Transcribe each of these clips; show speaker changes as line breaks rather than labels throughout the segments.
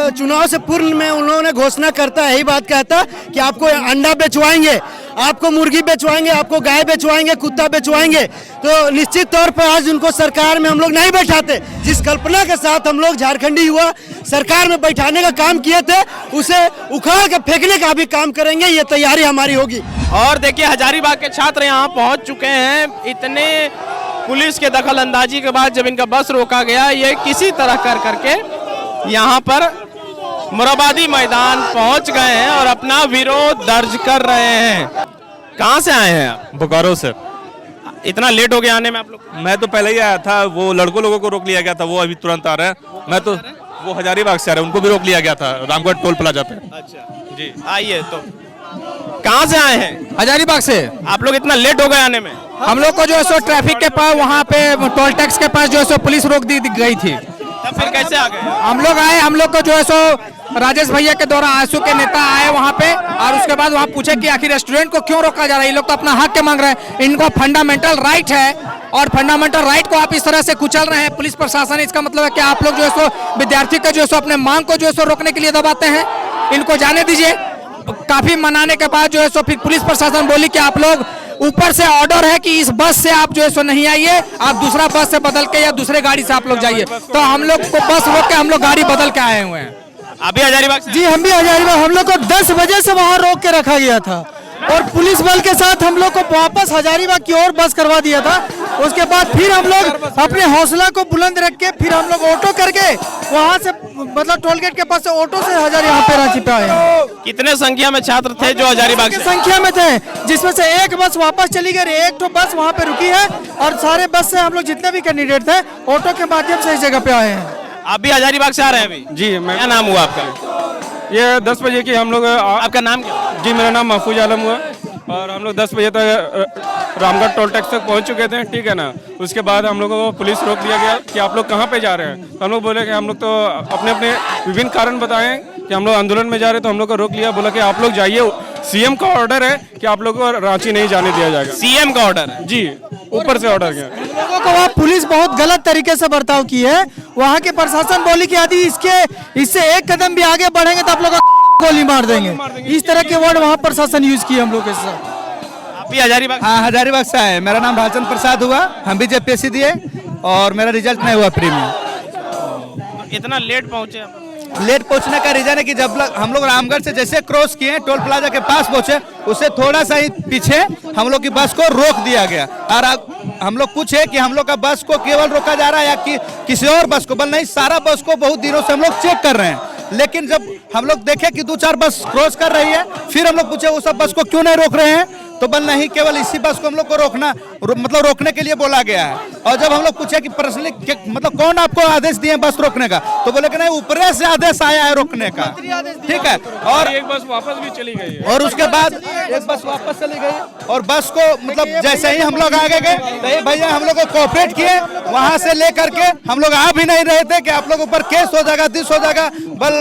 चुनाव से पूर्व में उन्होंने घोषणा करता है, यही बात कहता कि आपको अंडा बेचवाएंगे, आपको मुर्गी बेचवाएंगे, आपको गाय बेचवाएंगे, कुत्ता बेचवाएंगे। तो निश्चित तौर पर आज उनको सरकार में हम लोग नहीं बैठाते। जिस कल्पना के साथ हम लोग झारखंडी युवा सरकार में बैठाने का काम किए थे, उसे उखाड़ के फेंकने का भी काम करेंगे, ये तैयारी हमारी होगी।
और देखिए हजारीबाग के छात्र यहाँ पहुँच चुके हैं। इतने पुलिस के दखल अंदाजी के बाद जब इनका बस रोका गया, ये किसी तरह कर करके यहाँ पर मोरहाबादी मैदान पहुँच गए हैं और अपना विरोध दर्ज कर रहे हैं। कहाँ से आए हैं आप?
बोकारो से।
इतना लेट हो गया आने में आप लोग?
मैं तो पहले ही आया था, वो लोगों को रोक लिया गया था, वो अभी तुरंत आ रहे हैं। मैं तो वो हजारीबाग से आ रहे हैं, उनको भी रोक लिया गया था रामगढ़ टोल प्लाजा पे।
अच्छा जी, आइए। तो कहाँ से आए हैं?
हजारीबाग से।
आप लोग इतना लेट हो गए आने में?
हम लोग को जो है सो ट्रैफिक के पास वहाँ पे टोल टैक्स के पास जो है सो पुलिस रोक दी गई थी।
तब फिर कैसे आ गए?
हम लोग आए, हम लोग को जो है सो राजेश भैया के द्वारा आंसू के नेता आए वहाँ पे, और उसके बाद वहाँ पूछे कि आखिर रेस्टोरेंट को क्यों रोका जा रहा है। ये लोग तो अपना हक के मांग रहे हैं, इनको फंडामेंटल राइट है, और फंडामेंटल राइट को आप इस तरह से कुचल रहे हैं पुलिस प्रशासन। इसका मतलब है कि आप लोग जो है सो विद्यार्थी का जो है सो अपने मांग को जो है सो रोकने के लिए दबाते हैं। इनको जाने दीजिए। काफी मनाने के बाद जो है सो फिर पुलिस प्रशासन बोली कि आप लोग ऊपर से ऑर्डर है कि इस बस से आप जो है सो नहीं आइए, आप दूसरा बस से बदल के या दूसरे गाड़ी से आप लोग जाइए। तो हम लोग को बस रोक के हम लोग गाड़ी बदल के आए हुए हैं।
अभी हजारीबाग से?
जी हम भी हजारीबाग। हम लोग को 10 बजे से वहाँ रोक के रखा गया था और पुलिस बल के साथ हम लोग को वापस हजारीबाग की ओर बस करवा दिया था। उसके बाद फिर हम लोग अपने हौसला को बुलंद रख के फिर हम लोग ऑटो करके वहाँ से मतलब टोल गेट के पास से ऑटो से यहाँ पे रांची पे आए।
कितने संख्या में छात्र थे जो हजारीबाग से?
संख्या में थे, जिसमें से एक बस वापस चली गई, एक तो बस वहाँ पे रुकी है, और सारे बस से हम लोग जितने भी कैंडिडेट थे ऑटो के माध्यम से इस जगह पे आए हैं।
आप भी हजारीबाग से आ रहे हैं अभी?
जी।
क्या नाम हुआ आपका?
ये 10 बजे की हम लोग।
आपका नाम क्या?
जी मेरा नाम महफूज आलम हुआ, और हम लोग 10 बजे तक रामगढ़ टोल टैक्स तक पहुंच चुके थे, ठीक है ना। उसके बाद हम लोगों को पुलिस रोक दिया गया कि आप लोग कहाँ पे जा रहे हैं। तो हम लोग बोले कि हम लोग तो अपने अपने विभिन्न कारण बताएं कि हम लोग आंदोलन में जा रहे हैं। तो हम लोग को रोक लिया, बोला कि आप लोग जाइए, सीएम का ऑर्डर है कि आप लोगों को रांची नहीं जाने दिया जाएगा।
सीएम का ऑर्डर?
जी, ऊपर से ऑर्डर गया।
लोगों को वहाँ पुलिस बहुत गलत तरीके से बर्ताव की है। वहाँ के प्रशासन बोली कि यदि इससे एक कदम भी आगे बढ़ेंगे तो आप लोग गोली मार देंगे। इस तरह के वर्ड वहाँ प्रशासन यूज किए हम लोग के साथ।
आप भी हजारीबाग?
हाँ, हजारीबाग से आए। मेरा नाम भालचंद प्रसाद हुआ, हम भी जेपीएससी दिए और मेरा रिजल्ट नहीं हुआ प्री में।
इतना लेट पहुँचे?
लेट पहुंचने का रीजन है कि जब हम लोग रामगढ़ से जैसे क्रॉस किए टोल प्लाजा के पास पहुंचे, उससे थोड़ा सा ही पीछे हम लोग की बस को रोक दिया गया। और हम लोग पूछे कि हम लोग का बस को केवल रोका जा रहा है या कि किसी और बस को, बल नहीं, सारा बस को बहुत दिनों से हम लोग चेक कर रहे हैं। लेकिन जब हम लोग देखे कि 2-4 बस क्रॉस कर रही है, फिर हम लोग पूछे वो सब बस को क्यों नहीं रोक रहे हैं, तो बल नहीं, केवल इसी बस को हम लोग को मतलब रोकने के लिए बोला गया है। और जब हम लोग पूछे कि पर्सनली मतलब कौन आपको आदेश दिए बस रोकने का, तो बोले कि नहीं, ऊपर से आदेश आया है रोकने का, ठीक है। और
एक बस वापस भी चली गई है।
और उसके बाद एक बस वापस चली गई, और बस को मतलब जैसे ही हम लोग आगे गए तो ये भैया हम लोग को कोऑपरेट किए, वहां से लेकर के हम लोग आ भी नहीं रहे थे कि आप लोग ऊपर केस हो जाएगा, दिस हो जाएगा, बल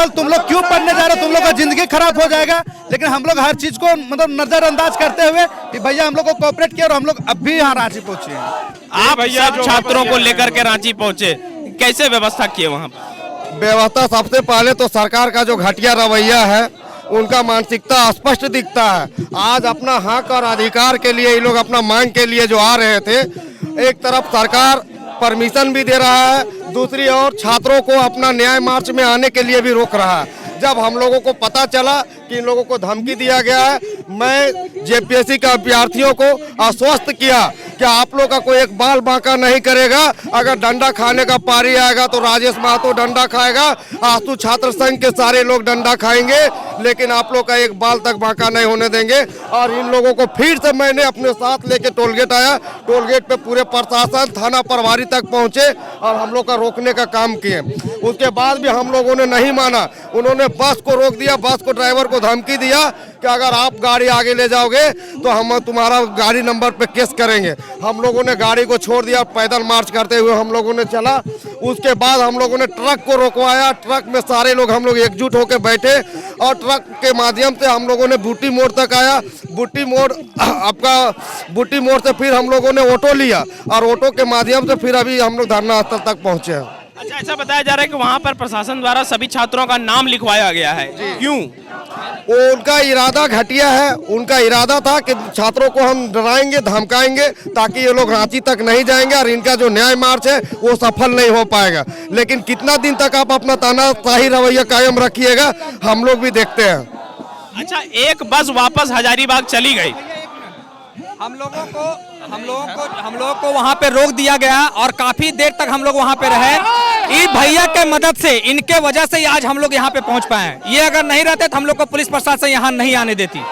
तुम लोग क्यों पढ़ने जा रहे हो, तुम लोग का जिंदगी खराब हो जाएगा। लेकिन हम लोग हर चीज को मतलब नजरअंदाज करते हुए कि भैया हम लोग को कोऑपरेट किया, और हम लोग अब भी यहाँ रांची पहुंचे हैं।
आप सब छात्रों को लेकर के रांची पहुंचे, कैसे व्यवस्था किए वहाँ पर?
व्यवस्था सबसे पहले तो सरकार का जो घटिया रवैया है, उनका मानसिकता स्पष्ट दिखता है। आज अपना हक और अधिकार के लिए ये लोग अपना मांग के लिए जो आ रहे थे, एक तरफ सरकार परमिशन भी दे रहा है, दूसरी ओर छात्रों को अपना न्याय मार्च में आने के लिए भी रोक रहा है। जब हम लोगों को पता चला कि इन लोगों को धमकी दिया गया है, मैं जेपीएससी के अभ्यर्थियों को आश्वस्त किया कि आप लोग का कोई एक बाल बांका नहीं करेगा। अगर डंडा खाने का पारी आएगा तो राजेश महतो डंडा खाएगा, आस्तु छात्र संघ के सारे लोग डंडा खाएंगे, लेकिन आप लोग का एक बाल तक बांका नहीं होने देंगे। और इन लोगों को फिर से मैंने अपने साथ लेके टोलगेट आया, टोलगेट पे पूरे प्रशासन थाना प्रभारी तक पहुंचे और हम लोग का रोकने का काम किए। उसके बाद भी हम लोगों ने नहीं माना, उन्होंने बस को रोक दिया, बस को ड्राइवर को धमकी दिया कि अगर आप गाड़ी आगे ले जाओगे तो हम तुम्हारा गाड़ी नंबर पे केस करेंगे। हम लोगों ने गाड़ी को छोड़ दिया, पैदल मार्च करते हुए हम लोगों ने चला। उसके बाद हम लोगों ने ट्रक को रोकवाया, ट्रक में सारे लोग हम लोग एकजुट होकर बैठे और ट्रक के माध्यम से हम लोगों ने बूटी मोड़ तक आया। बूटी मोड़ से फिर हम लोगों ने ऑटो लिया और ऑटो के माध्यम से फिर अभी हम लोग धरना स्थल तक पहुँचे हैं।
अच्छा, ऐसा बताया जा रहा है कि वहाँ पर प्रशासन द्वारा सभी छात्रों का नाम लिखवाया गया है, क्यों?
वो उनका इरादा घटिया है। उनका इरादा था कि छात्रों को हम डराएंगे धमकाएंगे ताकि ये लोग रांची तक नहीं जाएंगे और इनका जो न्याय मार्च है वो सफल नहीं हो पाएगा। लेकिन कितना दिन तक आप अपना तानाशाही रवैया कायम रखिएगा, हम लोग भी देखते हैं।
अच्छा, एक बस वापस हजारीबाग चली गई।
हम लोगों को वहाँ पे रोक दिया गया और काफी देर तक हम लोग वहाँ पे रहे। इस भैया के मदद से, इनके वजह से आज हम लोग यहाँ पे पहुँच पाए। ये अगर नहीं रहते तो हम लोग को पुलिस प्रशासन यहाँ नहीं आने देती।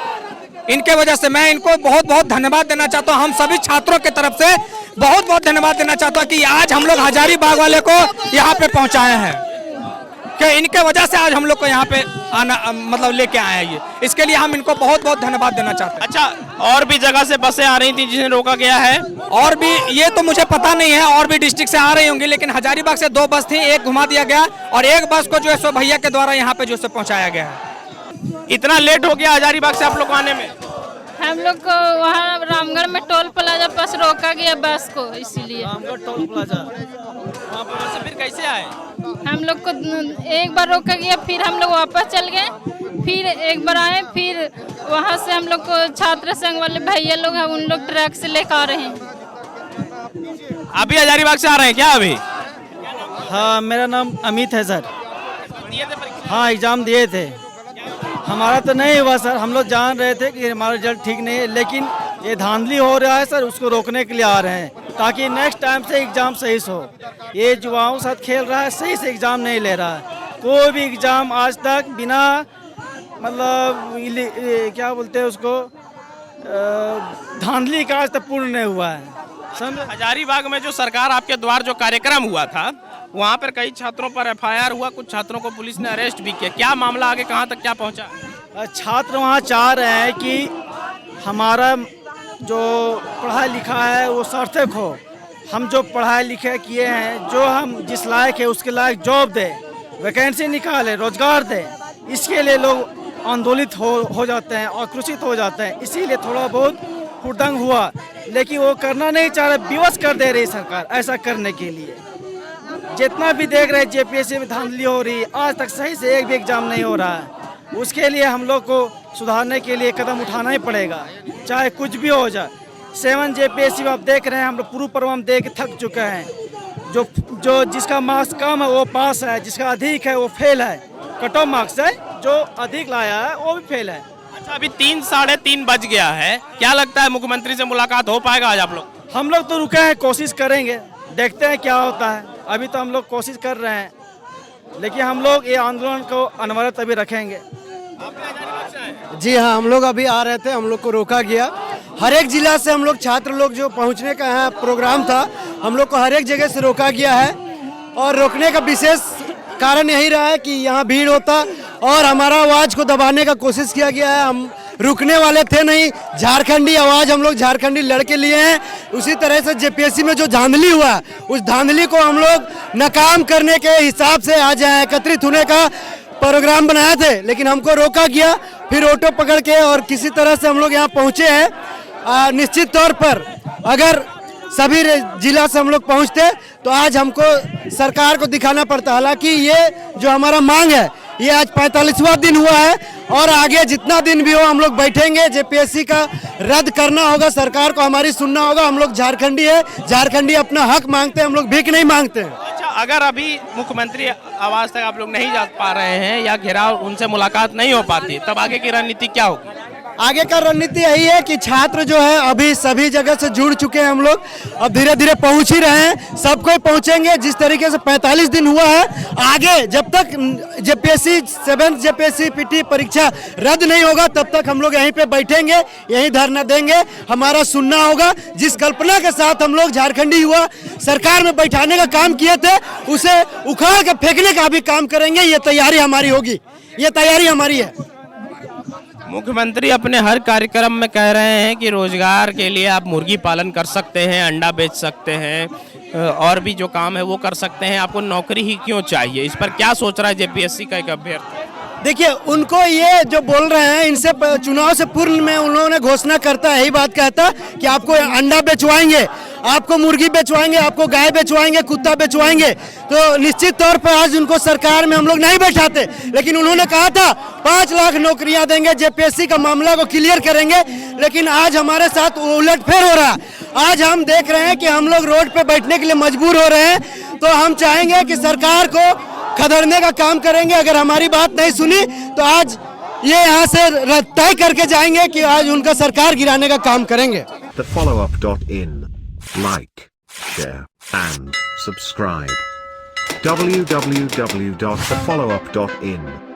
इनके वजह से मैं इनको बहुत बहुत धन्यवाद देना चाहता हूँ। हम सभी छात्रों की तरफ से बहुत बहुत धन्यवाद देना चाहता हूँ कि आज हम लोग हजारीबाग वाले को यहाँ पे पहुँचाए हैं, कि इनके वजह से आज हम लोग को यहाँ पे आना मतलब लेके आए हैं। ये इसके लिए हम इनको बहुत बहुत धन्यवाद देना चाहते हैं।
अच्छा, और भी जगह से बसें आ रही थी जिन्हें रोका गया है?
और भी ये तो मुझे पता नहीं है, और भी डिस्ट्रिक्ट से आ रही होंगी, लेकिन हजारीबाग से 2 बस थी, एक घुमा दिया गया और एक बस को जो है सो भैया के द्वारा यहाँ पे जो है पहुँचाया गया है।
इतना लेट हो गया हजारीबाग से आप लोग आने में?
हम लोग को वहाँ रामगढ़ में टोल प्लाजा पास रोका गया बस को, इसीलिए।
रामगढ़ टोल प्लाजा, वहाँ पर से फिर कैसे आए?
हम लोग को एक बार रोका गया, फिर हम लोग वापस चल गए, फिर एक बार आए, फिर वहाँ से हम लोग को छात्र संघ वाले भैया लोग हैं, उन लोग ट्रक से लेकर आ रहे हैं।
अभी हजारीबाग से आ रहे हैं क्या अभी?
हाँ, मेरा नाम अमित है सर।
दिए थे परीक्षा?
हाँ, एग्जाम दिए थे। हमारा तो नहीं हुआ सर, हम लोग जान रहे थे कि हमारा रिजल्ट ठीक नहीं है, लेकिन ये धांधली हो रहा है सर, उसको रोकने के लिए आ रहे हैं ताकि नेक्स्ट टाइम से एग्ज़ाम सही से हो। ये युवाओं साथ खेल रहा है, सही से एग्ज़ाम नहीं ले रहा है। कोई भी एग्ज़ाम आज तक बिना मतलब क्या बोलते हैं उसको, धांधली का आज तक पूर्ण नहीं हुआ है।
हजारीबाग में जो सरकार आपके द्वार जो कार्यक्रम हुआ था, वहाँ पर कई छात्रों पर FIR हुआ, कुछ छात्रों को पुलिस ने अरेस्ट भी किया। क्या मामला आगे कहाँ तक क्या पहुँचा?
छात्र वहाँ चाह रहे हैं कि हमारा जो पढ़ा लिखा है वो सार्थक हो। हम जो पढ़ाई लिखे किए हैं, जो हम जिस लायक है उसके लायक जॉब दे, वैकेंसी निकाले, रोजगार दे। इसके लिए लोग आंदोलित हो जाते हैं, आक्रोशित हो जाते हैं। इसीलिए थोड़ा बहुत हुड़दंग हुआ, लेकिन वो करना नहीं चाह रहे, विवश कर दे रही सरकार ऐसा करने के लिए। जितना भी देख रहे हैं JPSC में धांधली हो रही है, आज तक सही से एक भी एग्जाम नहीं हो रहा है। उसके लिए हम लोग को सुधारने के लिए कदम उठाना ही पड़ेगा, चाहे कुछ भी हो जाए। 7 JPSC में आप देख रहे हैं, हम लोग पूर्व परिणाम दे के थक चुके हैं। जो जिसका मार्क्स कम है वो पास है, जिसका अधिक है वो फेल है। कट ऑफ मार्क्स है, जो अधिक लाया है वो भी फेल है।
अच्छा, अभी 3 साढ़े 3 बज गया है, क्या लगता है मुख्यमंत्री से मुलाकात हो पाएगा आज आप लोग?
हम लोग तो रुके हैं, कोशिश करेंगे, देखते हैं क्या होता है। अभी तो हम लोग कोशिश कर रहे हैं, लेकिन हम लोग ये आंदोलन को अनवरत अभी रखेंगे। जी हाँ, हम लोग अभी आ रहे थे, हम लोग को रोका गया। हर एक जिला से हम लोग छात्र लोग जो पहुंचने का यहाँ प्रोग्राम था, हम लोग को हर एक जगह से रोका गया है। और रोकने का विशेष कारण यही रहा है कि यहाँ भीड़ होता और हमारा आवाज़ को दबाने का कोशिश किया गया है। हम रुकने वाले थे नहीं, झारखंडी आवाज़ हम लोग झारखंडी लड़के लिए हैं। उसी तरह से JPSC में जो धांधली हुआ, उस धांधली को हम लोग नाकाम करने के हिसाब से आज यहाँ एकत्रित होने का प्रोग्राम बनाए थे, लेकिन हमको रोका गया। फिर ऑटो पकड़ के और किसी तरह से हम लोग यहाँ पहुँचे हैं। निश्चित तौर पर अगर सभी जिला से हम लोग पहुँचते तो आज हमको सरकार को दिखाना पड़ता। हालांकि ये जो हमारा मांग है, ये आज 45वां दिन हुआ है और आगे जितना दिन भी हो हम लोग बैठेंगे। JPSC का रद्द करना होगा, सरकार को हमारी सुनना होगा। हम लोग झारखंडी है, झारखंडी अपना हक मांगते हैं, हम लोग भीख नहीं मांगते हैं।
अच्छा, अगर अभी मुख्यमंत्री आवास तक आप लोग नहीं जा पा रहे हैं या घेराव, उनसे मुलाकात नहीं हो पाती, तब आगे की रणनीति क्या होगी?
आगे का रणनीति यही है कि छात्र जो है अभी सभी जगह से जुड़ चुके हैं, हम लोग अब धीरे धीरे पहुंच ही रहे हैं, सब कोई पहुंचेंगे। जिस तरीके से 45 दिन हुआ है, आगे जब तक JPSC 7th JPSC PT परीक्षा रद्द नहीं होगा तब तक हम लोग यहीं पे बैठेंगे, यहीं धरना देंगे। हमारा सुनना होगा। जिस कल्पना के साथ हम लोग झारखंडी युवा सरकार में बैठाने का काम किए थे, उसे उखाड़ के फेंकने का भी काम करेंगे। ये तैयारी हमारी होगी, ये तैयारी हमारी है।
मुख्यमंत्री अपने हर कार्यक्रम में कह रहे हैं कि रोजगार के लिए आप मुर्गी पालन कर सकते हैं, अंडा बेच सकते हैं, और भी जो काम है वो कर सकते हैं, आपको नौकरी ही क्यों चाहिए? इस पर क्या सोच रहा है JPSC का एक अभ्यर्थी?
देखिए, उनको ये जो बोल रहे हैं, इनसे चुनाव से पूर्व में उन्होंने घोषणा करता है, यही बात कहता कि आपको अंडा बेचवाएंगे, आपको मुर्गी बेचवाएंगे, आपको गाय बेचवाएंगे, कुत्ता बेचवाएंगे। तो निश्चित तौर पर आज उनको सरकार में हम लोग नहीं बैठाते, लेकिन उन्होंने कहा था 5 लाख नौकरियां देंगे, जेपीएससी का मामला को क्लियर करेंगे, लेकिन आज हमारे साथ उलटफेर हो रहा है। आज हम देख रहे हैं कि हम लोग रोड पे बैठने के लिए मजबूर हो रहे हैं। तो हम चाहेंगे कि सरकार को खदेड़ने का काम करेंगे। अगर हमारी बात नहीं सुनी तो आज ये यहाँ से तय करके जाएंगे कि आज उनका सरकार गिराने का काम करेंगे।
thefollowup.in. Like, share, and subscribe. www.thefollowup.in